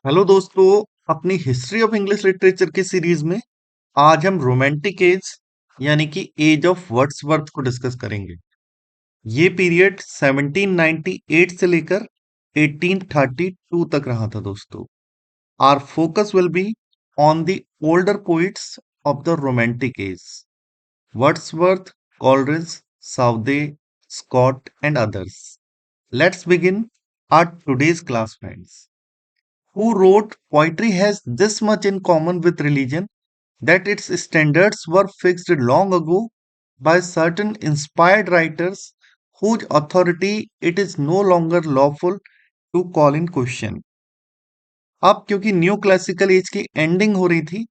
Hello दोस्तों। अपनी history of English literature की सीरीज में आज हम रोमांटिक एज यानी कि एज ऑफ वर्ड्सवर्थ को डिस्कस करेंगे। ये पीरियड 1798 से लेकर 1832 तक रहा था दोस्तों। Our focus will be on the older poets of the romantic age, Wordsworth, Coleridge, Southey, Scott and others. Let's begin our today's class friends. Who wrote poetry has this much in common with religion that its standards were fixed long ago by certain inspired writers whose authority it is no longer lawful to call in question. अब क्योंकि new classical as की ending हो रही थी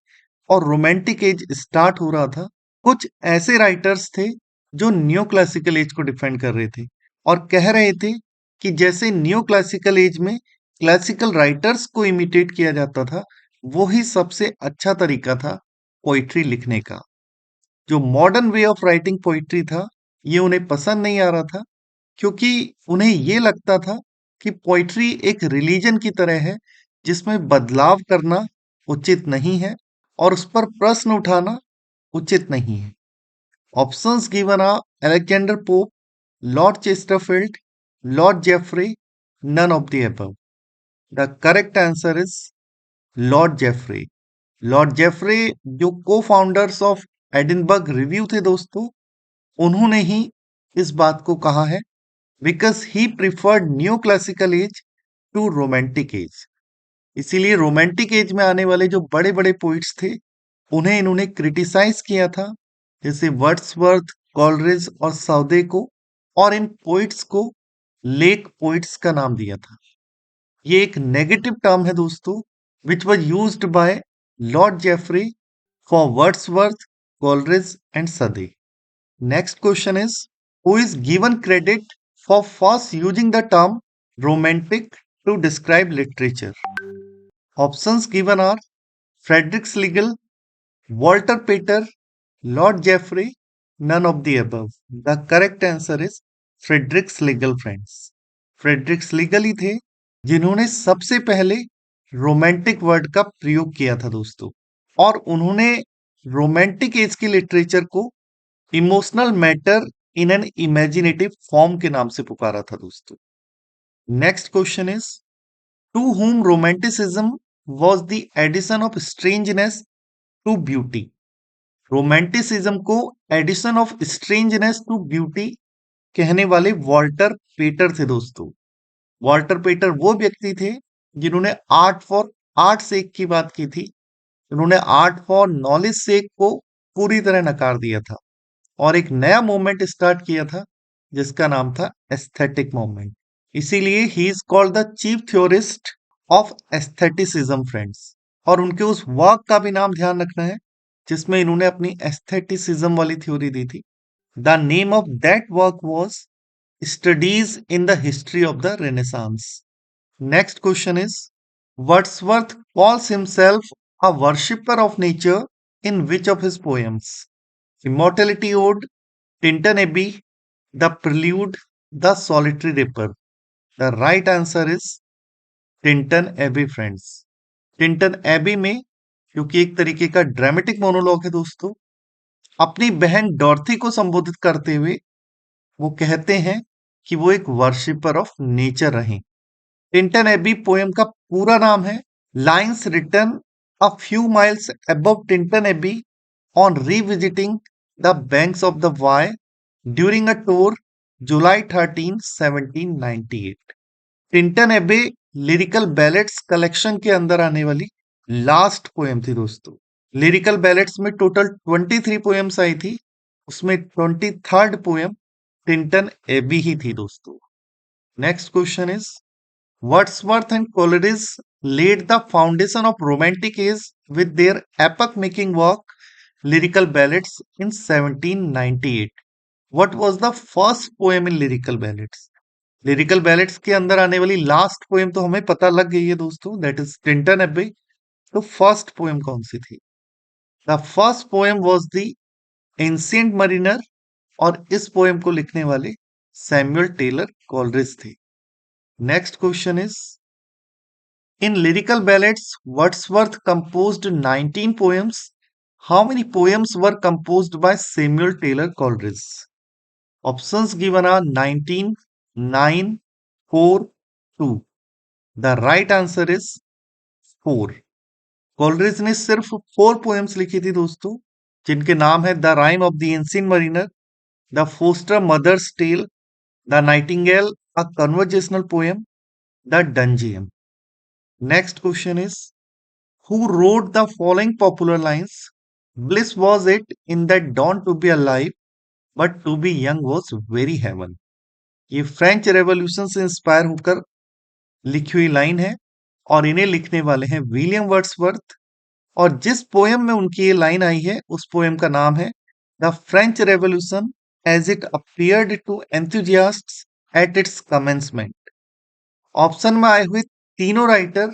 और romantic as start हो रहा था, कुछ ऐसे राइटर्स थे जो न्यू क्लासिकल एज को डिफेंड कर रहे थे और कह रहे थे कि जैसे न्यू क्लासिकल एज में क्लासिकल राइटर्स को इमिटेट किया जाता था, वो ही सबसे अच्छा तरीका था पोइट्री लिखने का। जो modern way of writing poetry था, ये उन्हें पसंद नहीं आ रहा था, क्योंकि उन्हें ये लगता था कि पोइट्री एक रिलीजन की तरह है जिसमें बदलाव करना उचित नहीं है और उस पर प्रश्न उठाना उचित नहीं है। Options given are Alexander Pope, Lord Chesterfield, Lord Jeffrey, none of the above. The correct answer is Lord Jeffrey. Lord Jeffrey जो को फाउंडर्स ऑफ एडिनबर्ग रिव्यू थे दोस्तों, उन्होंने ही इस बात को कहा है, because he preferred new classical age to romantic age. इसीलिए रोमांटिक एज में आने वाले जो बड़े बड़े पोइट्स थे, उन्हें इन्होंने क्रिटिसाइज किया था, जैसे वर्ड्सवर्थ, कॉलरिज और साउदे को, और इन पोइट्स को लेक पोइट्स का नाम दिया था। ये एक नेगेटिव टर्म है दोस्तों, which was used by lord Jeffrey for Wordsworth, Coleridge and Southey. Next question is, who is given credit for first using the term romantic to describe literature? Options given are Frederick Schlegel, Walter Pater, Lord Jeffrey, none of the above. The correct answer is Frederick Schlegel, friends. Frederick Schlegel ही थे जिन्होंने सबसे पहले romantic word का प्रयोग किया था दोस्तों, और उन्होंने रोमांटिक एज की लिटरेचर को emotional matter in an imaginative form के नाम से पुकारा था दोस्तों। Next question is, to whom romanticism was the addition of strangeness to beauty. Romanticism को addition of strangeness to beauty कहने वाले वॉल्टर पेटर थे दोस्तों। वॉल्टर पेटर वो व्यक्ति थे जिन्होंने आर्ट फॉर आर्ट सेक की बात की थी। उन्होंने आर्ट फॉर नॉलेज सेक को पूरी तरह नकार दिया था और एक नया मूवमेंट स्टार्ट किया था जिसका नाम था एस्थेटिक मूवमेंट। इसीलिए he is called the chief theorist of aestheticism, friends. और उनके उस वर्क का भी नाम ध्यान रखना है जिसमें इन्होंने अपनी एस्थेटिसिज्म वाली थ्योरी दी थी। The name of that work was studies in the history of the renaissance. Next question is, Wordsworth calls himself a worshipper of nature in which of his poems? Immortality Ode, Tinton Abbey, The Prelude, The Solitary Reaper. The right answer is Tintern Abbey, friends. Tintern Abbey में, क्योंकि एक तरीके का dramatic monologue है दोस्तों, अपनी बहन डॉर्थी को संबोधित करते हुए वो कहते हैं कि वो एक वर्शिपर ऑफ नेचर रहे। टिंटन एबी पोएम का पूरा नाम है lines written a few miles above Tintern Abbey on revisiting the banks of the Wye during a tour July 13, 1798। Tintern एबे लिरिकल बैलेट्स कलेक्शन के अंदर आने वाली लास्ट पोएम थी दोस्तों। लिरिकल बैलेट्स में टोटल 23 पोएम्स आई थी, उसमें 23rd पोएम टिंटन एबी ही थी दोस्तों। Next question is, Wordsworth and Coleridge laid the foundation of Romantic age with their epoch-making work Lyrical Ballads in 1798. What was the first poem in Lyrical Ballads? Lyrical Ballads के अंदर आने वाली last poem तो हमें पता लग गई है दोस्तों, दैट इज टिंटन एबे। तो फर्स्ट पोएम कौन सी थी? The first poem was the ancient Mariner, और इस पोएम को लिखने वाले सैमुअल टेलर कॉलरिज थे। Next question is, In lyrical ballads, Wordsworth composed 19 poems. How many poems were composed by Samuel Taylor Coleridge? Options given are 19, 9, 4, 2. The right answer is 4. Coleridge ने सिर्फ 4 poems लिखी थी दोस्तों, जिनके नाम है the rime of the ancient mariner, the foster mother's tale, the nightingale, a conversational poem, the dungeon. Next question is, who wrote the following popular lines? Bliss was it in that dawn to be alive, but to be young was very heaven. ये French revolution से inspire होकर लिखी हुई line है और इन्हें लिखने वाले हैं विलियम वर्ड्सवर्थ. और जिस पोएम में उनकी ये लाइन आई है उस पोएम का नाम है the French revolution as it appeared to enthusiasts at its commencement. Option में आए हुए तीनों writer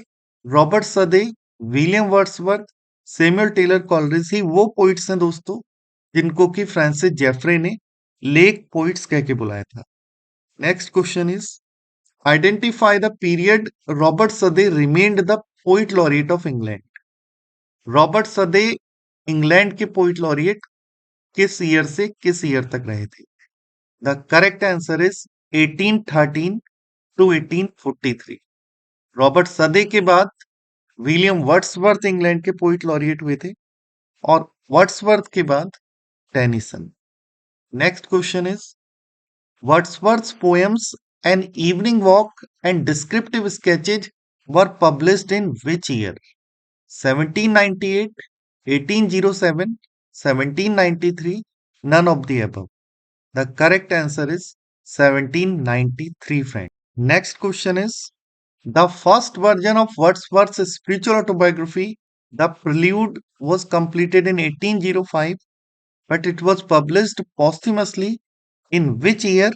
Robert Southey, William Wordsworth, Samuel Taylor Coleridge ही वो पोइट्स हैं दोस्तों जिनको कि फ्रांसिस जेफरे ने लेक पोइट्स कह के बुलाया था. Next question is, identify the period Robert Southey remained the poet laureate of England. Robert Southey England के पोइट लॉरिएट किस ईयर से किस ईयर तक रहे थे? The correct answer is 1813 to 1843. Robert Southey के बाद विलियम वर्ड्सवर्थ इंग्लैंड के पोइट लॉरिएट हुए थे और वर्ड्सवर्थ के बाद Tennyson. Next question is, Wordsworth's poems an evening walk and descriptive sketches were published in which year? 1798, 1807, 1793, none of the above. The correct answer is 1793, friend. Next question is, the first version of Wordsworth's spiritual autobiography, The Prelude, was completed in 1805, but it was published posthumously in which year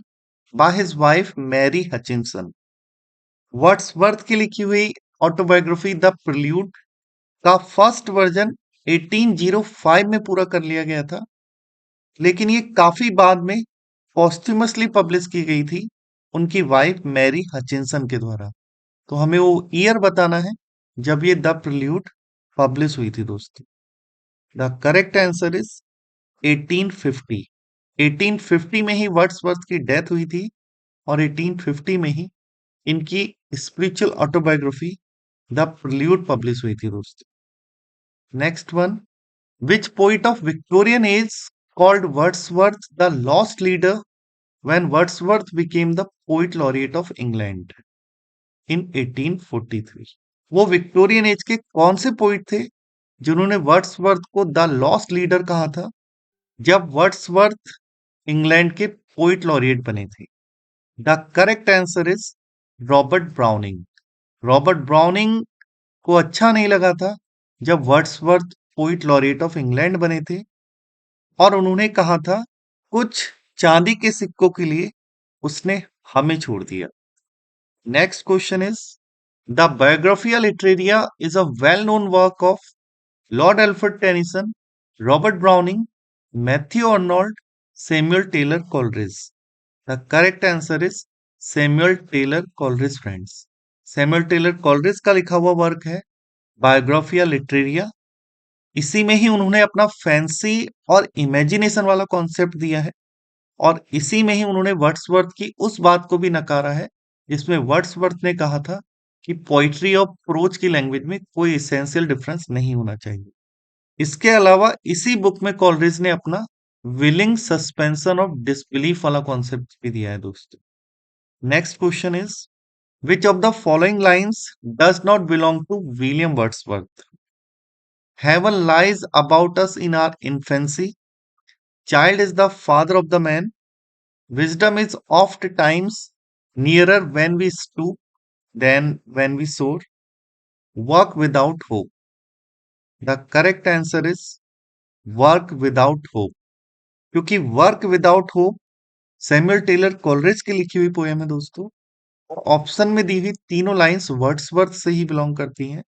by his wife Mary Hutchinson? Wordsworth की लिखी हुई autobiography the prelude का first version 1805 में पूरा कर लिया गया था, लेकिन ये काफी बाद में पोस्ट्यूमसली पब्लिश की गई थी उनकी वाइफ मैरी हचिंसन के द्वारा. तो हमें वो ईयर बताना है जब ये द प्रिल्यूड पब्लिश हुई थी दोस्तों. The correct answer is 1850. 1850 में ही वर्ड्सवर्थ की डेथ हुई थी और 1850 में ही इनकी spiritual autobiography the prelude publish हुई थी दोस्तों. Next one, which poet of Victorian age called Wordsworth the lost leader when Wordsworth became the poet laureate of England in 1843? वो विक्टोरियन एज के कौन से पोइट थे जिन्होंने वर्ड्सवर्थ को द लॉस्ट लीडर कहा था जब वर्ड्सवर्थ इंग्लैंड के पोइट लॉरिएट बने थे? The correct answer is Robert browning. Robert browning को अच्छा नहीं लगा था जब Wordsworth poet laureate of England बने थे और उन्होंने कहा था कुछ चांदी के सिक्कों के लिए उसने हमें छोड़ दिया. Next question is, the Biographia Literaria is a well known work of Lord Alfred Tennyson, Robert Browning, Matthew Arnold, Samuel Taylor Coleridge. The correct answer is Samuel Taylor Coleridge friends. Samuel Taylor Coleridge का लिखा हुआ work है Biographia Literaria. इसी में ही उन्होंने अपना fancy और imagination वाला कॉन्सेप्ट दिया है और इसी में ही उन्होंने वर्ड्सवर्थ की उस बात को भी नकारा है जिसमें वर्ड्सवर्थ ने कहा था कि पोइट्री और प्रोज की लैंग्वेज में कोई एसेंशियल डिफरेंस नहीं होना चाहिए. इसके अलावा इसी बुक में कॉलरिज ने अपना विलिंग सस्पेंशन ऑफ डिसबिलीफ वाला कॉन्सेप्ट भी दिया है दोस्तों. Next question is, which of the following lines does not belong to William Wordsworth? Heaven lies about us in our infancy. Child is the father of the man. Wisdom is oft times nearer when we stoop than when we soar. Work without hope. The correct answer is work without hope. क्योंकि work without hope Samuel Taylor Coleridge की लिखी हुई poem है दोस्तों और option में दी हुई तीनों लाइंस वर्ड्सवर्थ से ही बिलोंग करती हैं.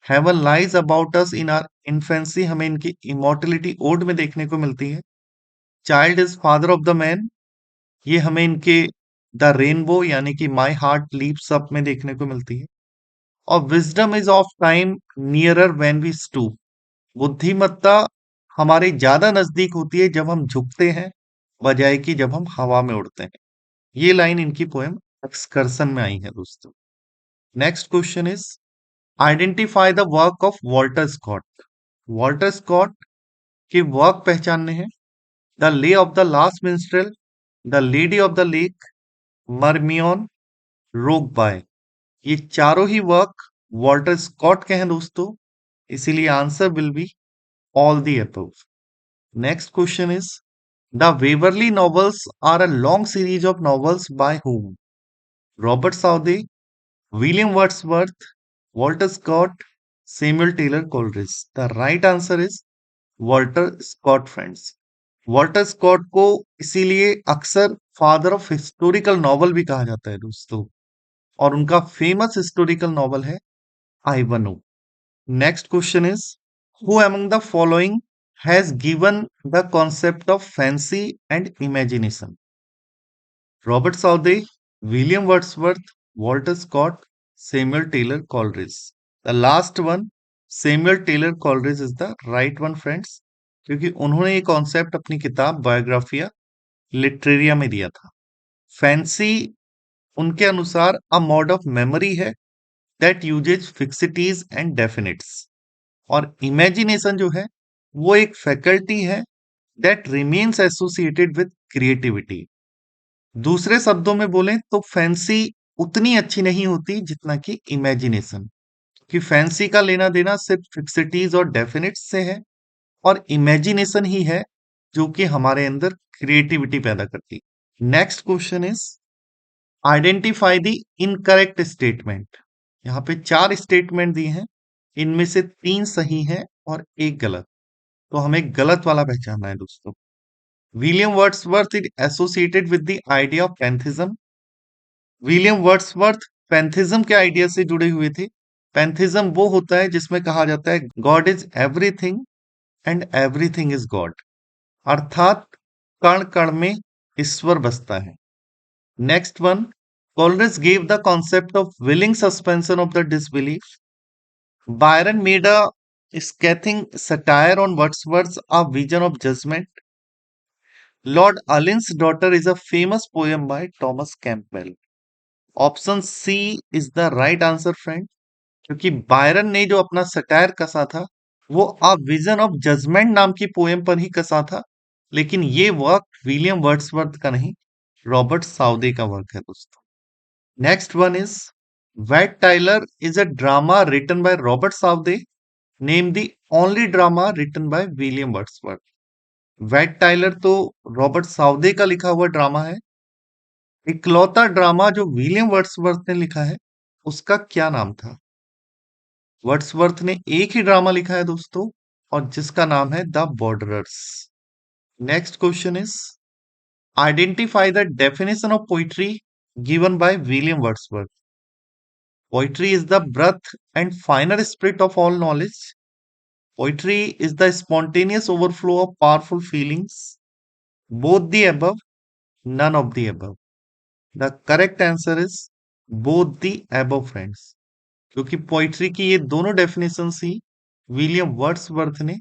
Heaven lies about us in our infancy हमें इनकी इमोर्टलिटी ओड में देखने को मिलती है. Child is father of the man ये हमें इनके द रेनबो यानी कि माई हार्ट लीप्स अप में देखने को मिलती है. और wisdom is oft times nearer when we stoop. बुद्धिमत्ता हमारे ज्यादा नजदीक होती है जब हम झुकते हैं, बजाय कि जब हम हवा में उड़ते हैं। ये लाइन इनकी पोएम एक्सकर्सन में आई है दोस्तों। Next question is identify the work of Walter Scott. Walter Scott के वर्क पहचानने हैं। The lay of the last minstrel, the lady of the lake, Marmion, Rob Roy. ये चारों ही वर्क वॉल्टर स्कॉट के हैं दोस्तों, इसीलिए answer will be all the above. Next question is the Waverley novels are a long series of novels by whom? Robert Southey, William Wordsworth, Walter Scott, Samuel Taylor Coleridge. The right answer is Walter Scott friends. Walter Scott को इसीलिए अक्सर father of historical novel भी कहा जाता है दोस्तों, और उनका फेमस हिस्टोरिकल नॉवल है Ivanhoe. Next question is who among the following has given the concept of fancy and imagination? Robert Southey, William Wordsworth, Walter Scott, Samuel Taylor Coleridge. The last one, Samuel Taylor Coleridge is the right one friends, क्योंकि उन्होंने ये concept अपनी किताब Biographia Literaria में दिया था। Fancy उनके अनुसार अ मोड ऑफ मेमोरी है दैट यूजेज फिक्सिटीज एंड डेफिनिट्स, और इमेजिनेशन जो है वो एक फैकल्टी है that remains associated with creativity. दूसरे शब्दों में बोलें तो फैंसी उतनी अच्छी नहीं होती जितना कि इमेजिनेशन, कि फैंसी का लेना देना सिर्फ फिक्सिटीज और डेफिनिट्स से है, और इमेजिनेशन ही है जो कि हमारे अंदर क्रिएटिविटी पैदा करती। Next question is identify the incorrect statement. यहाँ पे 4 स्टेटमेंट दिए हैं, इनमें से 3 सही हैं और एक गलत, तो हमें गलत वाला पहचानना है दोस्तों। William Wordsworth is associated with the idea of pantheism. William Wordsworth pantheism के आइडिया से जुड़े हुए थे। पैंथिज्म वो होता है जिसमें कहा जाता है God is everything and everything is God, अर्थात कण कण में ईश्वर बसता है। Next one, Coleridge gave the concept of willing suspension of the disbelief. Byron made a scathing satire on Wordsworth's A Vision of Judgment. Lord Allen's Daughter is a famous poem by Thomas Campbell. Option C is the right answer friend, क्योंकि Byron ने जो अपना satire कसा था वो a vision of judgement नाम की poem पर ही कसा था, लेकिन ये वर्क विलियम वर्ड्सवर्थ का नहीं, रॉबर्ट साउदे का वर्क है दोस्तों। Next one is Wat Tyler is a drama written by Robert Southey. Name the only drama written by William Wordsworth. Wat Tyler तो रॉबर्ट साउदे का लिखा हुआ ड्रामा है। इकलौता ड्रामा जो विलियम वर्ड्सवर्थ ने लिखा है उसका क्या नाम था? वर्ड्सवर्थ ने एक ही ड्रामा लिखा है दोस्तों, और जिसका नाम है the borderers. Next question is identify the definition of poetry given by William Wordsworth. Poetry is the breath and finer spirit of all knowledge. Poetry is the spontaneous overflow of powerful feelings. Both the above, none of the above. The correct answer is both the above friends. क्योंकि poetry की ये दोनों definition ही William Wordsworth ने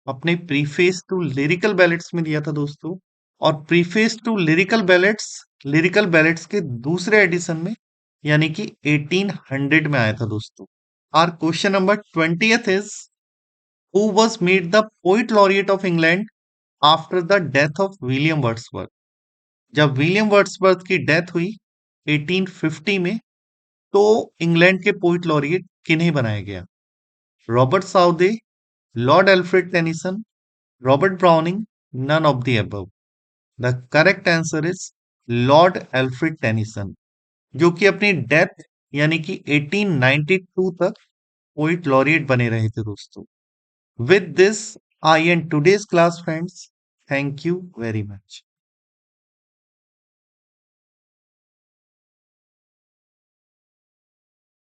अपने preface to lyrical ballads में दिया था दोस्तों, और प्रीफेस टू लिरिकल बैलेट्स के दूसरे एडिशन में यानी कि 1800 में आया था दोस्तों। Our question number 20th is who was made the poet laureate of England after the death of William Wordsworth. जब विलियम वर्ड्सवर्थ की डेथ हुई 1850 में, तो इंग्लैंड के पोइट लॉरिएट किन्हें बनाया गया? Robert Southey, Lord Alfred Tennyson, Robert Browning, none of the above. The correct answer is Lord Alfred Tennyson, जो कि अपनी डेथ यानी कि 1892 तक पोइट लॉरिएट बने रहे थे दोस्तों। With this I and today's class friends, thank you very much.